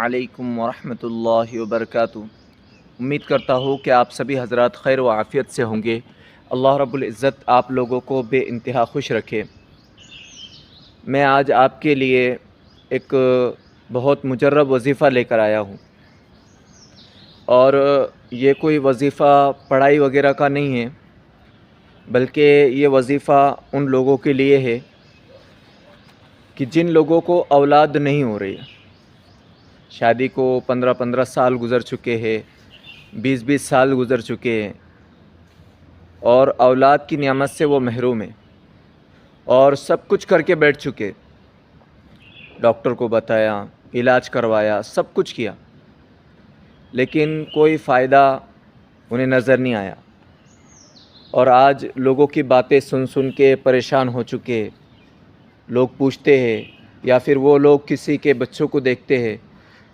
علیکم ورحمۃ اللہ وبرکاتہ۔ امید کرتا ہوں کہ آپ سبھی حضرات خیر و عافیت سے ہوں گے۔ اللہ رب العزت آپ لوگوں کو بے انتہا خوش رکھے۔ میں آج آپ کے لیے ایک بہت مجرب وظیفہ لے کر آیا ہوں، اور یہ کوئی وظیفہ پڑھائی وغیرہ کا نہیں ہے، بلکہ یہ وظیفہ ان لوگوں کے لیے ہے کہ جن لوگوں کو اولاد نہیں ہو رہی، شادی کو 15 سال گزر چکے ہیں، 20 سال گزر چکے ہیں، اور اولاد کی نعمت سے وہ محروم ہیں، اور سب کچھ کر کے بیٹھ چکے، ڈاکٹر کو بتایا، علاج کروایا، سب کچھ کیا، لیکن کوئی فائدہ انہیں نظر نہیں آیا، اور آج لوگوں کی باتیں سن سن کے پریشان ہو چکے۔ لوگ پوچھتے ہیں، یا پھر وہ لوگ کسی کے بچوں کو دیکھتے ہیں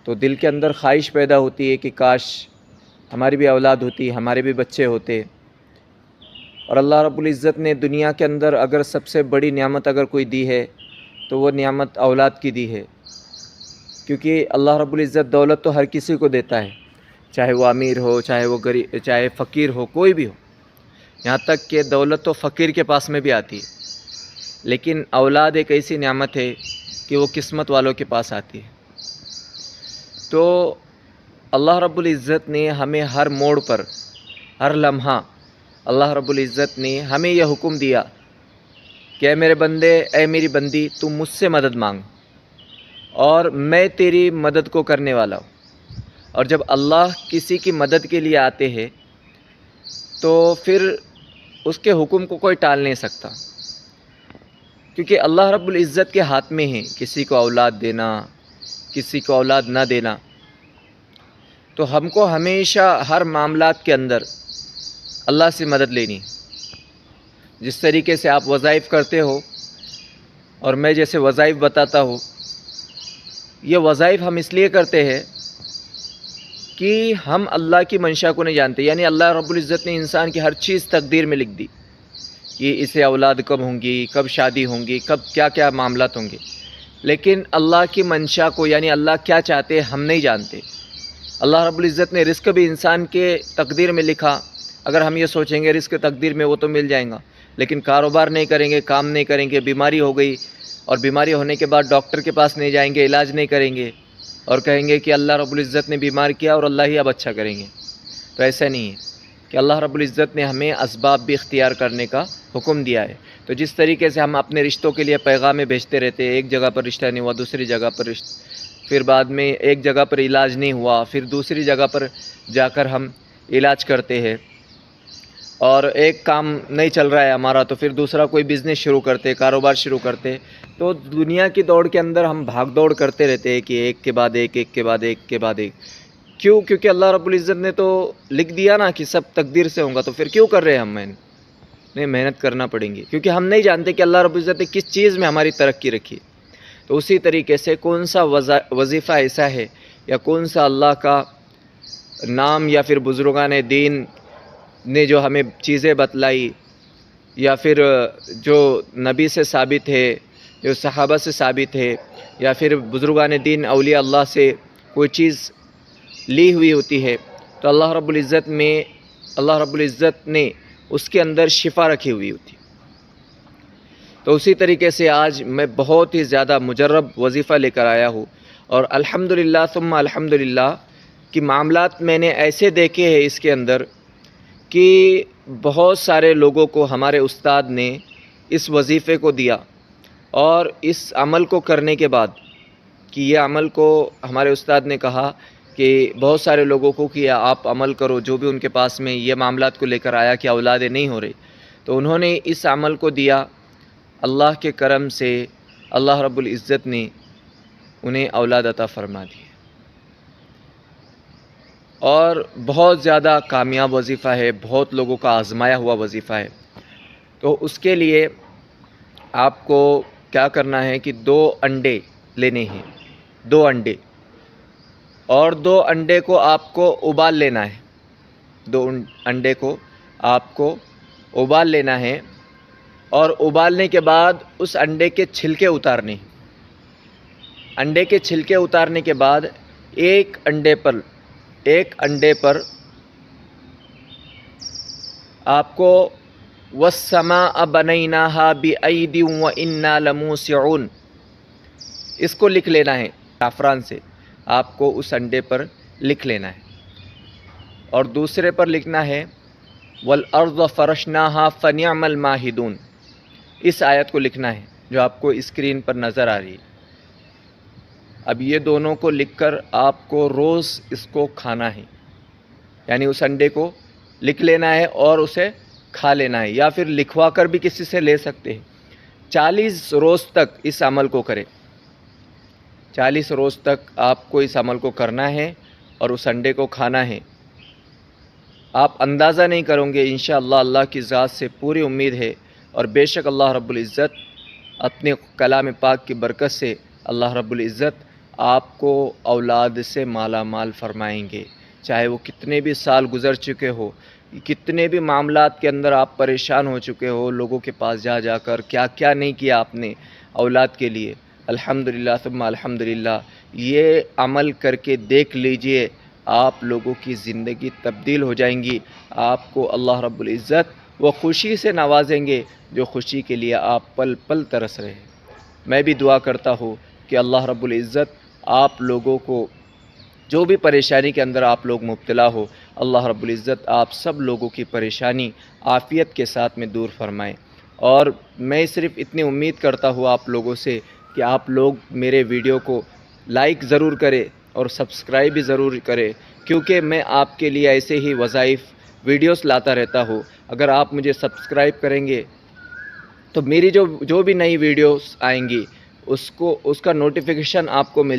تو دل کے اندر خواہش پیدا ہوتی ہے کہ کاش ہماری بھی اولاد ہوتی، ہمارے بھی بچے ہوتے۔ اور اللہ رب العزت نے دنیا کے اندر اگر سب سے بڑی نعمت اگر کوئی دی ہے تو وہ نعمت اولاد کی دی ہے، کیونکہ اللہ رب العزت دولت تو ہر کسی کو دیتا ہے، چاہے وہ امیر ہو، چاہے وہ غریب، چاہے فقیر ہو، کوئی بھی ہو، یہاں تک کہ دولت تو فقیر کے پاس میں بھی آتی ہے، لیکن اولاد ایک ایسی نعمت ہے کہ وہ قسمت والوں کے پاس آتی ہے۔ تو اللہ رب العزت نے ہمیں ہر موڑ پر، ہر لمحہ اللہ رب العزت نے ہمیں یہ حکم دیا کہ اے میرے بندے، اے میری بندی، تم مجھ سے مدد مانگ اور میں تیری مدد کو کرنے والا ہوں۔ اور جب اللہ کسی کی مدد کے لیے آتے ہیں تو پھر اس کے حکم کو کوئی ٹال نہیں سکتا، کیونکہ اللہ رب العزت کے ہاتھ میں ہے کسی کو اولاد دینا، کسی کو اولاد نہ دینا۔ تو ہم کو ہمیشہ ہر معاملات کے اندر اللہ سے مدد لینی۔ جس طریقے سے آپ وظائف کرتے ہو اور میں جیسے وظائف بتاتا ہوں، یہ وظائف ہم اس لیے کرتے ہیں کہ ہم اللہ کی منشا کو نہیں جانتے، یعنی اللہ رب العزت نے انسان کی ہر چیز تقدیر میں لکھ دی کہ اسے اولاد کب ہوں گی، کب شادی ہوں گی، کب کیا کیا معاملات ہوں گے، لیکن اللہ کی منشا کو، یعنی اللہ کیا چاہتے ہم نہیں جانتے۔ اللہ رب العزت نے رزق بھی انسان کے تقدیر میں لکھا۔ اگر ہم یہ سوچیں گے رزق تقدیر میں وہ تو مل جائیں گا، لیکن کاروبار نہیں کریں گے، کام نہیں کریں گے، بیماری ہو گئی، اور بیماری ہونے کے بعد ڈاکٹر کے پاس نہیں جائیں گے، علاج نہیں کریں گے، اور کہیں گے کہ اللہ رب العزت نے بیمار کیا اور اللہ ہی اب اچھا کریں گے، تو ایسا نہیں ہے کہ اللہ رب العزت نے ہمیں اسباب بھی اختیار کرنے کا حکم دیا ہے۔ تو جس طریقے سے ہم اپنے رشتوں کے لیے پیغامیں بھیجتے رہتے ہیں، ایک جگہ پر رشتہ نہیں ہوا، دوسری جگہ پر پھر بعد میں ایک جگہ پر علاج نہیں ہوا، پھر دوسری جگہ پر جا کر ہم علاج کرتے ہیں، اور ایک کام نہیں چل رہا ہے ہمارا تو پھر دوسرا کوئی بزنس شروع کرتے، کاروبار شروع کرتے۔ تو دنیا کی دوڑ کے اندر ہم بھاگ دوڑ کرتے رہتے ہیں کہ ایک کے بعد ایک، ایک کے بعد ایک کے بعد ایک۔ کیوں؟ کیونکہ اللہ رب العزت نے تو لکھ دیا نا کہ سب تقدیر سے ہوگا، تو پھر کیوں کر رہے ہیں ہم؟ محنت کرنا پڑیں گی، کیونکہ ہم نہیں جانتے کہ اللہ رب العزت نے کس چیز میں ہماری ترقی رکھی۔ تو اسی طریقے سے کون سا وظیفہ ایسا ہے، یا کون سا اللہ کا نام، یا پھر بزرگان دین نے جو ہمیں چیزیں بتلائی، یا پھر جو نبی سے ثابت ہے، جو صحابہ سے ثابت ہے، یا پھر بزرگان دین اولیاء اللہ سے کوئی چیز لی ہوئی ہوتی ہے، تو اللہ رب العزت نے اس کے اندر شفا رکھی ہوئی ہوتی۔ تو اسی طریقے سے آج میں بہت ہی زیادہ مجرب وظیفہ لے کر آیا ہوں، اور الحمدللہ ثم الحمدللہ کہ معاملات میں نے ایسے دیکھے ہیں اس کے اندر کہ بہت سارے لوگوں کو ہمارے استاد نے اس وظیفے کو دیا، اور اس عمل کو کرنے کے بعد کہ یہ عمل کو ہمارے استاد نے کہا کہ بہت سارے لوگوں کو کہ آپ عمل کرو، جو بھی ان کے پاس میں یہ معاملات کو لے کر آیا کہ اولادیں نہیں ہو رہی، تو انہوں نے اس عمل کو دیا۔ اللہ کے کرم سے اللہ رب العزت نے انہیں اولاد عطا فرما دی، اور بہت زیادہ کامیاب وظیفہ ہے، بہت لوگوں کا آزمایا ہوا وظیفہ ہے۔ تو اس کے لیے آپ کو کیا کرنا ہے کہ 2 انڈے لینے ہیں، 2 انڈے، اور 2 انڈے کو آپ کو ابال لینا ہے، 2 انڈے کو آپ کو ابال لینا ہے، اور ابالنے کے بعد اس انڈے کے چھلکے اتارنے، انڈے کے چھلکے اتارنے کے بعد ایک انڈے پر آپ کو وَالسَّمَاءَ بَنَيْنَاهَا بِأَيْدٍ وَإِنَّا لَمُوسِعُونَ اس کو لکھ لینا ہے، زعفران سے آپ کو اس انڈے پر لکھ لینا ہے۔ اور دوسرے پر لکھنا ہے وَالْأَرْضَ فَرَشْنَاهَا فَنِعْمَ الْمَاهِدُونَ، اس آیت کو لکھنا ہے جو آپ کو اسکرین پر نظر آ رہی ہے۔ اب یہ دونوں کو لکھ کر آپ کو روز اس کو کھانا ہے، یعنی اس انڈے کو لکھ لینا ہے اور اسے کھا لینا ہے، یا پھر لکھوا کر بھی کسی سے لے سکتے ہیں۔ 40 روز تک اس عمل کو کرے، 40 روز تک آپ کو اس عمل کو کرنا ہے اور اس انڈے کو کھانا ہے۔ آپ اندازہ نہیں کریں گے انشاءاللہ، اللہ کی ذات سے پوری امید ہے، اور بے شک اللہ رب العزت اپنے کلام پاک کی برکت سے اللہ رب العزت آپ کو اولاد سے مالا مال فرمائیں گے، چاہے وہ کتنے بھی سال گزر چکے ہو، کتنے بھی معاملات کے اندر آپ پریشان ہو چکے ہو، لوگوں کے پاس جا کر کیا کیا نہیں کیا آپ نے اولاد کے لیے، الحمدللہ ثم الحمدللہ یہ عمل کر کے دیکھ لیجئے، آپ لوگوں کی زندگی تبدیل ہو جائیں گی۔ آپ کو اللہ رب العزت وہ خوشی سے نوازیں گے جو خوشی کے لیے آپ پل پل ترس رہے ہیں۔ میں بھی دعا کرتا ہوں کہ اللہ رب العزت آپ لوگوں کو جو بھی پریشانی کے اندر آپ لوگ مبتلا ہو، اللہ رب العزت آپ سب لوگوں کی پریشانی عافیت کے ساتھ میں دور فرمائیں۔ اور میں صرف اتنی امید کرتا ہوں آپ لوگوں سے کہ آپ لوگ میرے ویڈیو کو لائک ضرور کریں اور سبسکرائب بھی ضرور کریں، کیونکہ میں آپ کے لیے ایسے ہی وظائف ویڈیوز لاتا رہتا ہوں۔ اگر آپ مجھے سبسکرائب کریں گے تو میری جو بھی نئی ویڈیوز آئیں گی اس کا نوٹیفیکیشن آپ کو مل جائے